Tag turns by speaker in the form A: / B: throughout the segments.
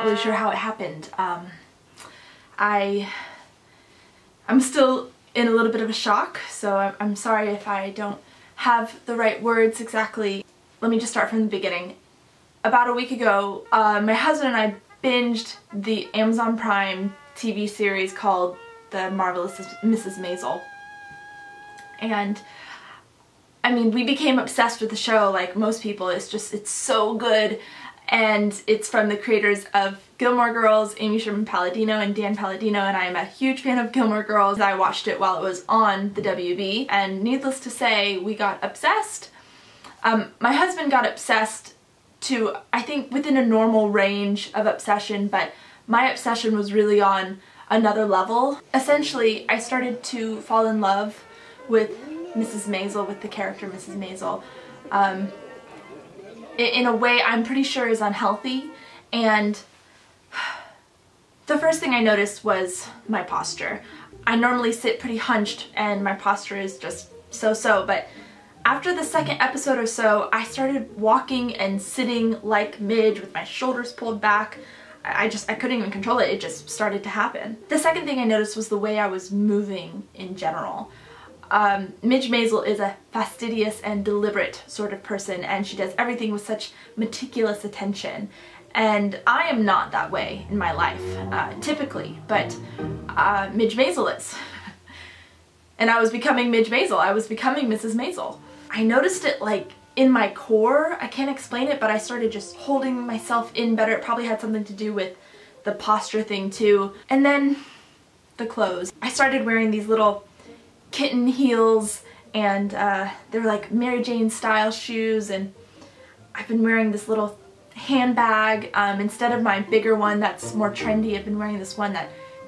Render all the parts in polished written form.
A: really sure how it happened. I'm still in a little bit of a shock, so I'm sorry if I don't have the right words exactly. Let me just start from the beginning. About a week ago, my husband and I binged the Amazon Prime TV series called The Marvelous Mrs. Maisel. And I mean, we became obsessed with the show like most people. It's so good. And it's from the creators of Gilmore Girls, Amy Sherman-Palladino and Dan Palladino, and I am a huge fan of Gilmore Girls. I watched it while it was on the WB, and needless to say, we got obsessed. My husband got obsessed to, I think, within a normal range of obsession, but my obsession was really on another level. Essentially, I started to fall in love with Mrs. Maisel, with the character Mrs. Maisel, in a way I'm pretty sure is unhealthy. And the first thing I noticed was my posture. I normally sit pretty hunched and my posture is just so-so, but after the second episode or so, I started walking and sitting like Midge with my shoulders pulled back. I couldn't even control it. It just started to happen. The second thing I noticed was the way I was moving in general. Midge Maisel is a fastidious and deliberate sort of person, and she does everything with such meticulous attention. And I am not that way in my life, typically, but Midge Maisel is. And I was becoming Midge Maisel. I was becoming Mrs. Maisel. I noticed it like in my core. I can't explain it, but I started just holding myself in better. It probably had something to do with the posture thing too. And then the clothes. I started wearing these little kitten heels, and they're like Mary Jane style shoes, and I've been wearing this little handbag. Instead of my bigger one that's more trendy, I've been wearing this one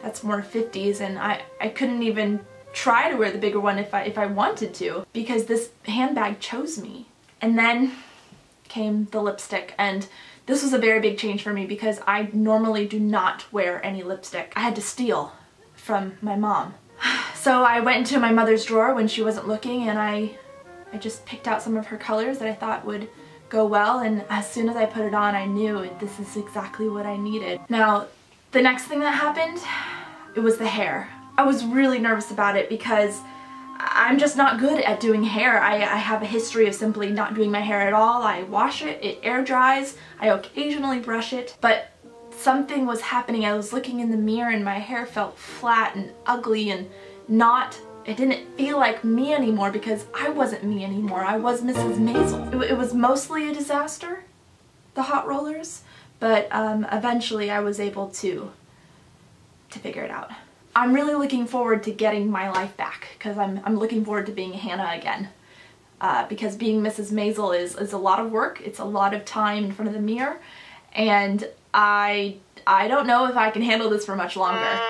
A: that's more 50s, and I couldn't even try to wear the bigger one if I wanted to, because this handbag chose me. And then came the lipstick, and this was a very big change for me because I normally do not wear any lipstick. I had to steal from my mom. So I went into my mother's drawer when she wasn't looking, and I just picked out some of her colors that I thought would go well, and as soon as I put it on, I knew this is exactly what I needed. Now, the next thing that happened, it was the hair. I was really nervous about it because I'm just not good at doing hair. I have a history of simply not doing my hair at all. I wash it, it air dries, I occasionally brush it, but something was happening. I was looking in the mirror and my hair felt flat and ugly and it didn't feel like me anymore, because I wasn't me anymore. I was Mrs. Maisel. It was mostly a disaster, the hot rollers, but eventually I was able to figure it out. I'm really looking forward to getting my life back, because I'm looking forward to being Hannah again. Because being Mrs. Maisel is a lot of work. It's a lot of time in front of the mirror, and I don't know if I can handle this for much longer.